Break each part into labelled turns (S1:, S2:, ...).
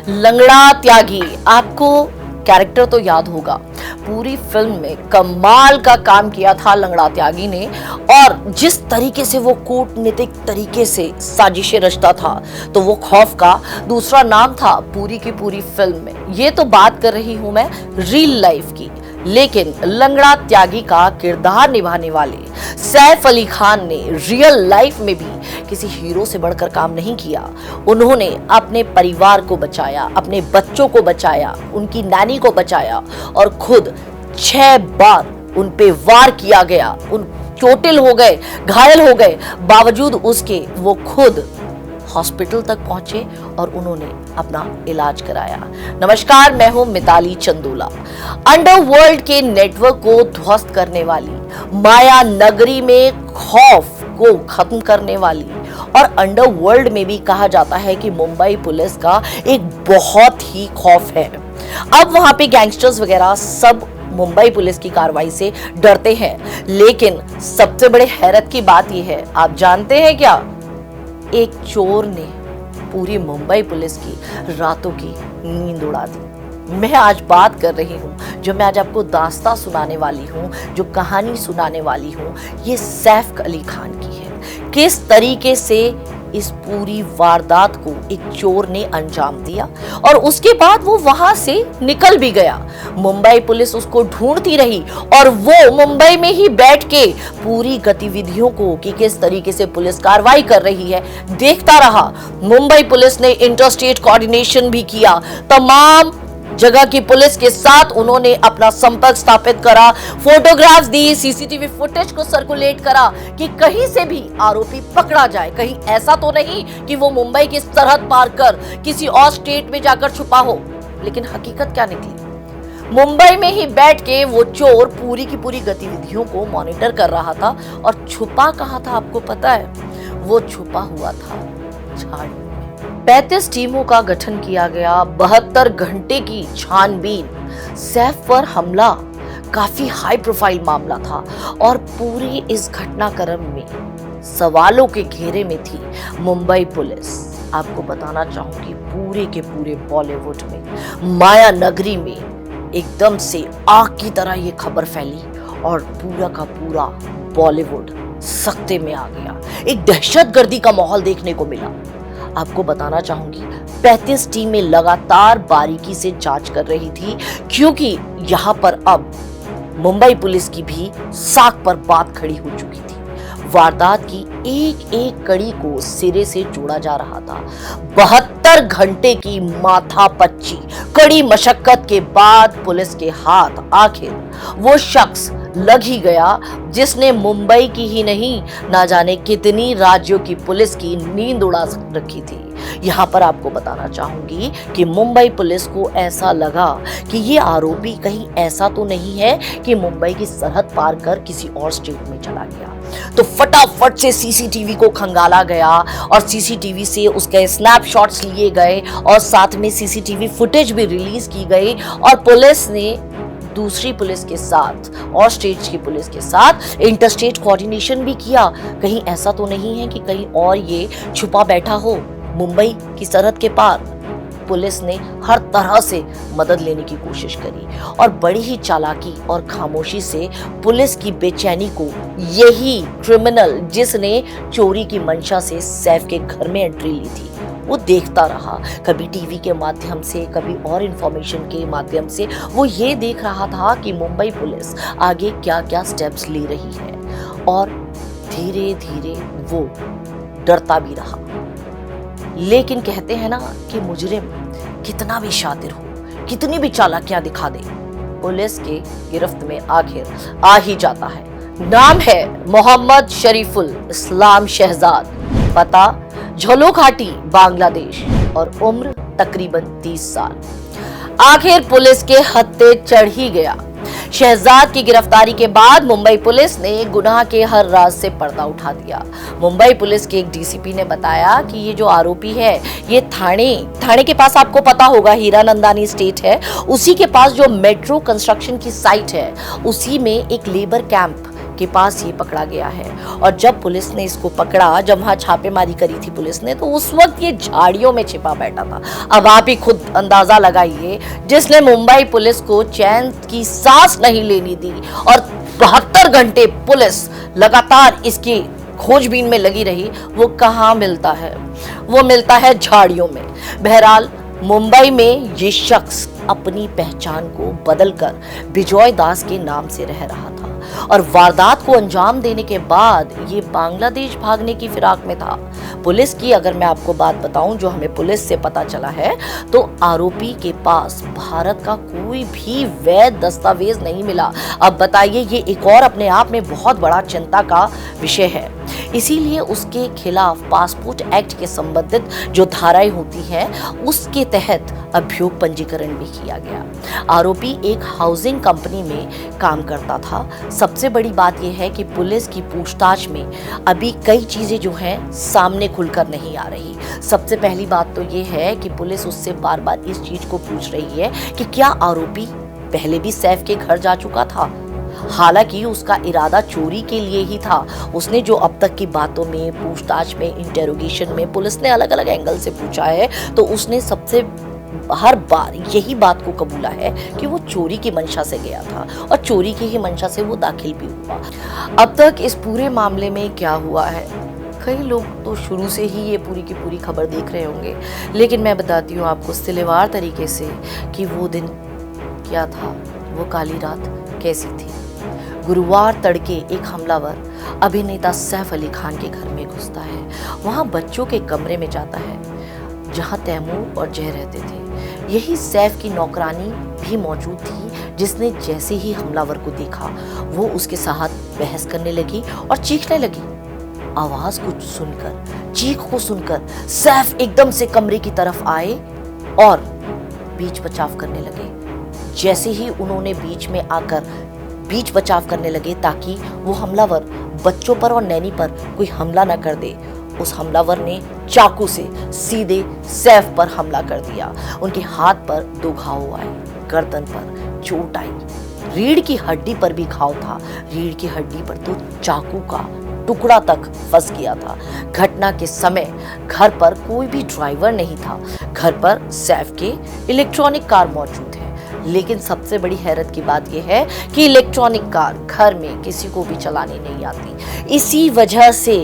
S1: लंगड़ा त्यागी, आपको कैरेक्टर तो याद होगा। पूरी फिल्म में कमाल का काम किया था लंगड़ा त्यागी ने, और जिस तरीके से वो कूटनीतिक तरीके से साजिशें रचता था, तो वो खौफ का दूसरा नाम था पूरी की पूरी फिल्म में। ये तो बात कर रही हूं मैं रियल लाइफ की, लेकिन लंगड़ा त्यागी का किरदार निभाने वाले सैफ अली खान ने रियल लाइफ में भी किसी हीरो से बढ़कर काम नहीं किया। उन्होंने अपने परिवार को बचाया, अपने बच्चों को बचाया, उनकी नानी को बचाया, और खुद 6 बार उन पे वार किया गया, उन चोटिल हो गए, घायल हो गए, बावजूद उसके वो खुद हॉस्पिटल तक पहुंचे और उन्होंने अपना इलाज कराया। नमस्कार, मैं हूं मिताली चंदोला। अंडरवर्ल्ड के नेटवर्क को ध्वस्त करने वाली, माया नगरी में खौफ को खत्म करने वाली, और अंडरवर्ल्ड में भी कहा जाता है कि मुंबई पुलिस का एक बहुत ही खौफ है। अब वहां पे गैंगस्टर्स वगैरह सब मुंबई पुलिस की कार्रवाई से डरते हैं, लेकिन सबसे बड़े हैरत की बात यह है, आप जानते हैं क्या? एक चोर ने पूरी मुंबई पुलिस की रातों की नींद उड़ा दी। मैं आज बात कर रही हूँ, जो मैं आज आपको दास्तां सुनाने वाली हूँ, जो कहानी सुनाने वाली हूँ, ये सैफ अली खान की है। किस तरीके से इस पूरी वारदात को एक चोर ने अंजाम दिया और उसके बाद वो वहां से निकल भी गया। मुंबई पुलिस उसको ढूंढती रही और वो मुंबई में ही बैठ के पूरी गतिविधियों को कि किस तरीके से पुलिस कार्रवाई कर रही है देखता रहा। मुंबई पुलिस ने इंटरस्टेट कोऑर्डिनेशन भी किया, तमाम जगह की पुलिस के साथ उन्होंने अपना संपर्क स्थापित करा, फोटोग्राफ्स दी, सीसीटीवी फुटेज को सर्कुलेट करा कि कहीं से भी आरोपी पकड़ा जाए। कहीं ऐसा तो नहीं कि वो मुंबई की सरहद पार कर किसी और स्टेट में जाकर छुपा हो। लेकिन हकीकत क्या निकली? मुंबई में ही बैठ के वो चोर पूरी की पूरी गतिविधियों को मॉनिटर कर रहा था, और छुपा कहाँ था आपको पता है? वो छुपा हुआ था झाड़ी। 35 टीमों का गठन किया गया, 72 घंटे की छानबीन, सैफ पर हमला काफी हाई प्रोफाइल मामला था, और पूरे इस घटनाक्रम में सवालों के घेरे में थी मुंबई पुलिस। आपको बताना चाहूंगी, पूरे के पूरे बॉलीवुड में, माया नगरी में एकदम से आग की तरह ये खबर फैली और पूरा का पूरा बॉलीवुड सख्ते में आ गया। एक दहशतगर्दी का माहौल देखने को मिला। आपको बताना चाहूंगी, 35 टीमें लगातार बारीकी से जांच कर रही थी, क्योंकि यहां पर अब मुंबई पुलिस की भी साख पर बात खड़ी हो चुकी थी। वारदात की एक एक कड़ी को सिरे से जोड़ा जा रहा था। 72 घंटे की माथापच्ची कड़ी मशक्कत के बाद पुलिस के हाथ आखिर वो शख्स लग ही गया जिसने मुंबई की ही नहीं, ना जाने कितनी राज्यों की पुलिस की नींद उड़ा रखी थी। यहाँ पर आपको बताना चाहूंगी कि मुंबई पुलिस को ऐसा लगा कि ये आरोपी कहीं ऐसा तो नहीं है कि मुंबई की सरहद पार कर किसी और स्टेट में चला गया। तो फटाफट से सीसीटीवी को खंगाला गया और सीसीटीवी से उसके स्नैपशॉट्स लिए गए और साथ में सीसीटीवी फुटेज भी रिलीज की गई, और पुलिस ने दूसरी पुलिस के साथ और स्टेट्स की पुलिस के साथ इंटरस्टेट कोऑर्डिनेशन भी किया। कहीं ऐसा तो नहीं है कि कहीं और ये छुपा बैठा हो मुंबई की सरहद के पार। पुलिस ने हर तरह से मदद लेने की कोशिश करी, और बड़ी ही चालाकी और खामोशी से पुलिस की बेचैनी को यही क्रिमिनल जिसने चोरी की मंशा से सैफ के घर में एंट्री ली थी, वो देखता रहा। कभी टीवी के माध्यम से, कभी और इंफॉर्मेशन के माध्यम से वो ये देख रहा था कि मुंबई पुलिस आगे क्या क्या स्टेप्स ले रही है, और धीरे धीरे वो डरता भी रहा। लेकिन कहते हैं ना कि मुजरिम कितना भी शातिर हो, कितनी भी चालाकियां दिखा दे, पुलिस के गिरफ्त में आखिर आ ही जाता है। नाम है मोहम्मद शरीफुल इस्लाम शहजाद, पता झोलो घाटी बांग्लादेश, और उम्र तकरीबन 30 साल। आखिर पुलिस के हत्थे चढ़ ही गया। शहजाद की गिरफ्तारी के बाद मुंबई पुलिस ने गुनाह के हर राज से पर्दा उठा दिया। मुंबई पुलिस के एक डीसीपी ने बताया कि ये जो आरोपी है, ये थाने के पास, आपको पता होगा हीरानंदानी स्टेट है, उसी के पास जो मेट्रो कंस्ट्रक्शन की साइट है, उसी में एक लेबर कैंप के पास ये पकड़ा गया है। और जब पुलिस ने इसको पकड़ा, जब वहां छापेमारी करी थी पुलिस ने, तो उस वक्त ये झाड़ियों में छिपा बैठा था। अब आप ही खुद अंदाजा लगाइए, जिसने मुंबई पुलिस को चैन की सांस नहीं लेनी दी और 72 घंटे पुलिस लगातार इसकी खोजबीन में लगी रही, वो कहाँ मिलता है? वो मिलता है झाड़ियों में। बहरहाल मुंबई में ये शख्स अपनी पहचान को बदलकर बिजॉय दास के नाम से रह रहा था और वारदात को अंजाम देने के बाद ये बांग्लादेश भागने की फिराक में था। पुलिस की अगर मैं आपको बात बताऊं, जो हमें पुलिस से पता चला है, तो आरोपी के पास भारत का कोई भी वैध दस्तावेज नहीं मिला। अब बताइए, ये एक और अपने आप में बहुत बड़ा चिंता का विषय है। इसीलिए उसके खिलाफ पासपोर्ट एक्ट के संबंधित जो धाराएं होती हैं, उसके तहत अभियोग पंजीकरण भी किया गया। आरोपी एक हाउसिंग कंपनी में काम करता था। सबसे बड़ी बात यह है कि पुलिस की पूछताछ में अभी कई चीजें जो हैं सामने खुलकर नहीं आ रही। सबसे पहली बात तो यह है कि पुलिस उससे बार बार इस चीज को पूछ रही है कि क्या आरोपी पहले भी सैफ के घर जा चुका था। हालांकि उसका इरादा चोरी के लिए ही था। उसने जो अब तक की बातों में, पूछताछ में, इंटेरोगेशन में पुलिस ने अलग अलग एंगल से पूछा है, तो उसने सबसे हर बार यही बात को कबूला है कि वो चोरी की मंशा से गया था और चोरी की ही मंशा से वो दाखिल भी हुआ। अब तक इस पूरे मामले में क्या हुआ है, कई लोग तो शुरू से ही ये पूरी की पूरी खबर देख रहे होंगे, लेकिन मैं बताती हूँ आपको सिलेवार तरीके से कि वो दिन क्या था, वो काली रात कैसी थी। गुरुवार तड़के एक हमलावर अभिनेता सैफ अली खान के घर में घुसता है। वहां बच्चों के कमरे में जाता है जहां तैमूर और जय रहते थे। यही सैफ की नौकरानी भी मौजूद थी, जिसने जैसे ही हमलावर को देखा वो उसके साथ बहस करने लगी और चीखने लगी। आवाज कुछ सुनकर, चीख को सुनकर सैफ एकदम से कमरे की तरफ आए और बीच बचाव करने लगे। जैसे ही उन्होंने बीच में आकर बीच बचाव करने लगे ताकि वो हमलावर बच्चों पर और नैनी पर कोई हमला न कर दे, उस हमलावर ने चाकू से सीधे सैफ पर हमला कर दिया। उनके हाथ पर 2 घाव आए, गर्दन पर चोट आई, रीढ़ की हड्डी पर भी घाव था। रीढ़ की हड्डी पर तो चाकू का टुकड़ा तक फंस गया था। घटना के समय घर पर कोई भी ड्राइवर नहीं था। घर पर सैफ के इलेक्ट्रॉनिक कार मौजूद है, लेकिन सबसे बड़ी हैरत की बात यह है कि इलेक्ट्रॉनिक कार घर में किसी को भी चलानी नहीं आती। इसी वजह से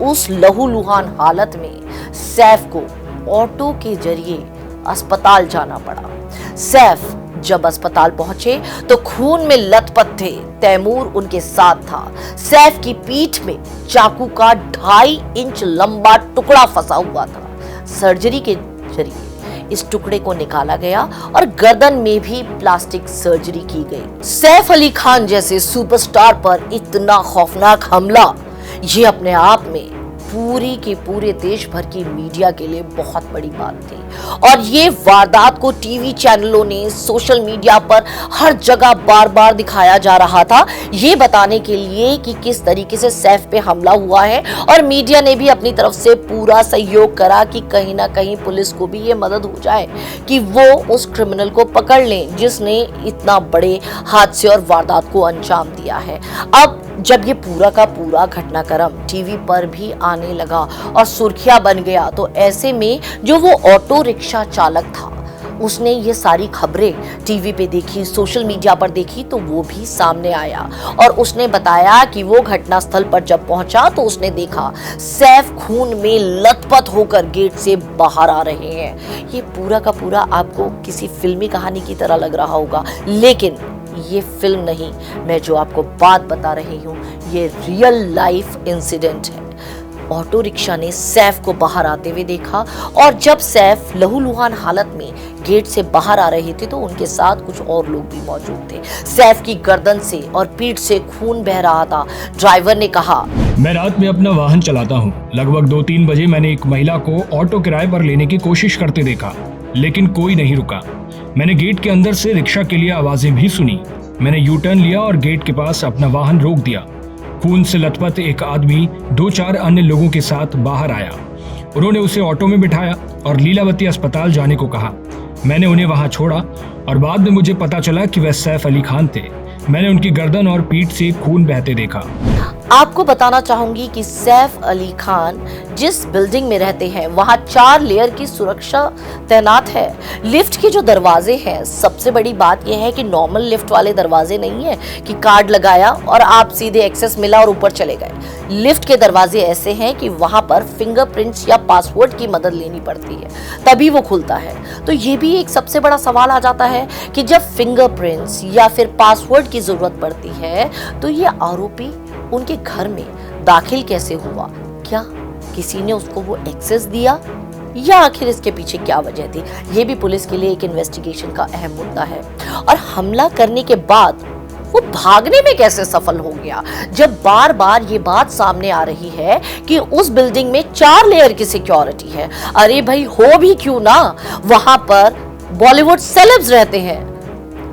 S1: उस लहूलुहान हालत में सैफ को ऑटो के जरिए अस्पताल जाना पड़ा। सैफ जब अस्पताल पहुंचे तो खून में लथपथ थे। तैमूर उनके साथ था। सैफ की पीठ में चाकू का 2.5 इंच लंबा टुकड़ा फंसा हुआ था। सर्जरी के जरिए इस टुकड़े को निकाला गया और गर्दन में भी प्लास्टिक सर्जरी की गई। सैफ अली खान जैसे सुपरस्टार पर इतना खौफनाक हमला, ये अपने आप में पूरी के पूरे देश भर की मीडिया के लिए बहुत बड़ी बात थी। और ये वारदात को टीवी चैनलों ने, सोशल मीडिया पर हर जगह बार बार दिखाया जा रहा था, ये बताने के लिए कि किस तरीके से सैफ पे हमला हुआ है। और मीडिया ने भी अपनी तरफ से पूरा सहयोग करा कि कहीं ना कहीं पुलिस को भी ये मदद हो जाए कि वो उस क्रिमिनल को पकड़ लें जिसने इतना बड़े हादसे और वारदात को अंजाम दिया है। अब जब ये पूरा का पूरा घटनाक्रम टीवी पर भी आने लगा और सुर्खियां बन गया, तो ऐसे में जो वो ऑटो रिक्शा चालक था, उसने ये सारी खबरें टीवी पे देखी, सोशल मीडिया पर देखी, तो वो भी सामने आया और उसने बताया कि वो घटनास्थल पर जब पहुंचा तो उसने देखा सैफ खून में लथपथ होकर गेट से बाहर आ रहे हैं। ये पूरा का पूरा आपको किसी फिल्मी कहानी की तरह लग रहा होगा, लेकिन ये फिल्म नहीं, मैं जो आपको बात बता रही हूँ ये रियल लाइफ इंसिडेंट है। ऑटो रिक्शा ने सैफ को बाहर आते हुए देखा और जब सैफ लहूलुहान हालत में गेट से बाहर आ रहे थे तो उनके साथ कुछ और लोग भी मौजूद थे। सैफ की गर्दन से और पीठ से खून बह रहा था। ड्राइवर ने कहा,
S2: मैं रात में अपना वाहन चलाता हूँ। लगभग 2-3 बजे मैंने एक महिला को ऑटो किराए पर लेने की कोशिश करते देखा, लेकिन कोई नहीं रुका। मैंने गेट के अंदर से रिक्शा के लिए आवाजें भी सुनी। मैंने यू टर्न लिया और गेट के पास अपना वाहन रोक दिया। खून से लथपथ एक आदमी 2-4 अन्य लोगों के साथ बाहर आया। उन्होंने उसे ऑटो में बिठाया और लीलावती अस्पताल जाने को कहा। मैंने उन्हें वहां छोड़ा और बाद में मुझे पता चला कि वह सैफ अली खान थे। मैंने उनकी गर्दन और पीठ से खून बहते देखा।
S1: आपको बताना चाहूंगी कि सैफ अली खान जिस बिल्डिंग में रहते हैं वहां 4 लेयर की सुरक्षा तैनात है। लिफ्ट के जो दरवाजे हैं, सबसे बड़ी बात यह है कि नॉर्मल लिफ्ट वाले दरवाजे नहीं है कि कार्ड लगाया और आप सीधे एक्सेस मिला और ऊपर चले गए। लिफ्ट के दरवाजे ऐसे हैं कि वहां पर फिंगरप्रिंट्स या पासवर्ड की मदद लेनी पड़ती है तभी वो खुलता है। तो ये भी एक सबसे बड़ा सवाल आ जाता है कि जब फिंगरप्रिंट्स या फिर पासवर्ड की जरूरत पड़ती है तो ये आरोपी उनके घर में दाखिल कैसे हुआ? क्या किसी ने उसको वो एक्सेस दिया या आखिर इसके पीछे क्या वजह थी? ये भी पुलिस के लिए एक इन्वेस्टिगेशन का अहम मुद्दा है। और हमला करने के बाद वो भागने में कैसे सफल हो गया, जब बार बार ये बात सामने आ रही है कि उस बिल्डिंग में 4 लेयर की सिक्योरिटी है। अरे भाई, हो भी क्यों ना, वहां पर बॉलीवुड सेलेब्स रहते हैं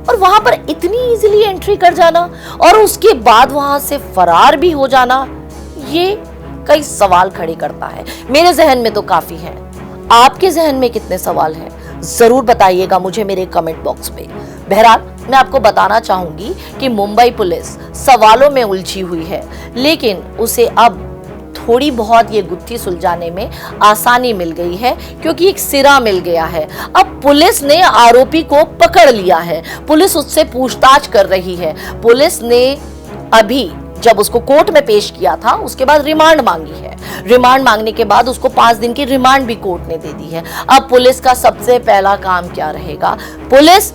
S1: और वहां पर इतनी इजीली एंट्री कर जाना और उसके बाद वहां से फरार भी हो जाना, ये कई सवाल खड़े करता है। मेरे जहन में तो काफी हैं। आपके जहन में कितने सवाल हैं? जरूर बताइएगा मुझे मेरे कमेंट बॉक्स पे। बहरहाल, मैं आपको बताना चाहूंगी कि मुंबई पुलिस सवालों में उलझी हुई है, लेकिन उसे अब थोड़ी बहुत ये गुत्थी सुलझाने में आसानी मिल गई है क्योंकि एक सिरा मिल गया है। अब पुलिस ने आरोपी को पकड़ लिया है, पुलिस उससे पूछताछ कर रही है। पुलिस ने अभी जब उसको कोर्ट में पेश किया था उसके बाद रिमांड मांगी है। रिमांड मांगने के बाद उसको 5 दिन की रिमांड भी कोर्ट ने दे दी है। अब पुलिस का सबसे पहला काम क्या रहेगा? पुलिस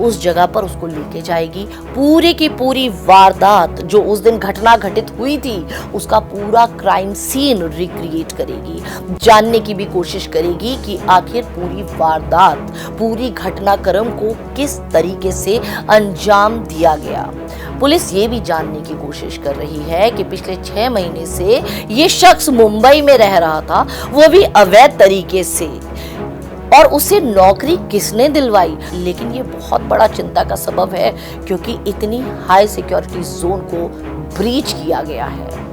S1: उस जगह पर उसको लेके जाएगी, पूरी की पूरी वारदात जो उस दिन घटना घटित हुई थी उसका पूरा क्राइम सीन रिक्रिएट करेगी, जानने की भी कोशिश करेगी कि आखिर पूरी वारदात, पूरी घटनाक्रम को किस तरीके से अंजाम दिया गया। पुलिस ये भी जानने की कोशिश कर रही है कि पिछले 6 महीने से ये शख्स मुंबई में रह रहा था, वो भी अवैध तरीके से, और उसे नौकरी किसने दिलवाई। लेकिन ये बहुत बड़ा चिंता का सबब है क्योंकि इतनी हाई सिक्योरिटी जोन को ब्रीच किया गया है।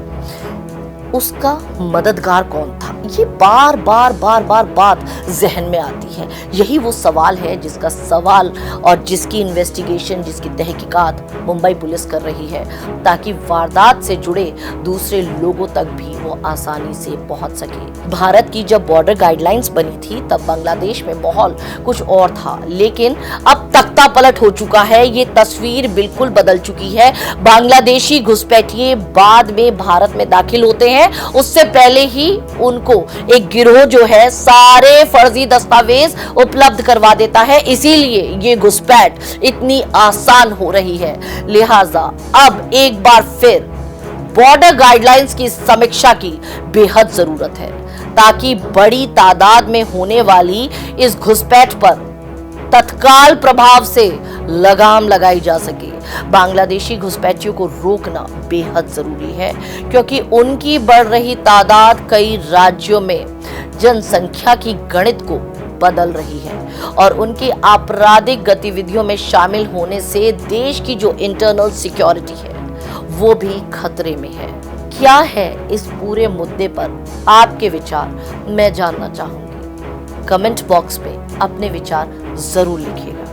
S1: उसका मददगार कौन था? ये बार बार बात जहन में आती है। यही वो सवाल है जिसका सवाल और जिसकी इन्वेस्टिगेशन, जिसकी तहकीकात मुंबई पुलिस कर रही है ताकि वारदात से जुड़े दूसरे लोगों तक भी वो आसानी से पहुंच सके। भारत की जब बॉर्डर गाइडलाइंस बनी थी तब बांग्लादेश में माहौल कुछ और था, लेकिन अब तख्ता पलट हो चुका है। ये तस्वीर बिल्कुल बदल चुकी है। बांग्लादेशी घुसपैठिए बाद में भारत में दाखिल होते हैं, उससे पहले ही उनको एक गिरोह जो है सारे फर्जी दस्तावेज उपलब्ध करवा देता है, इसीलिए ये घुसपैठ इतनी आसान हो रही है। लिहाजा अब एक बार फिर बॉर्डर गाइडलाइंस की समीक्षा की बेहद जरूरत है ताकि बड़ी तादाद में होने वाली इस घुसपैठ पर तत्काल प्रभाव से लगाम लगाई जा सके। बांग्लादेशी घुसपैठियों को रोकना बेहद जरूरी है क्योंकि उनकी बढ़ रही तादाद कई राज्यों में जनसंख्या की गणित को बदल रही है और उनकी आपराधिक गतिविधियों में शामिल होने से देश की जो इंटरनल सिक्योरिटी है वो भी खतरे में है। क्या है इस पूरे मुद्दे पर आपके विचार, मैं जानना चाहूंगी। कमेंट बॉक्स पे अपने विचार जरूर लिखिएगा।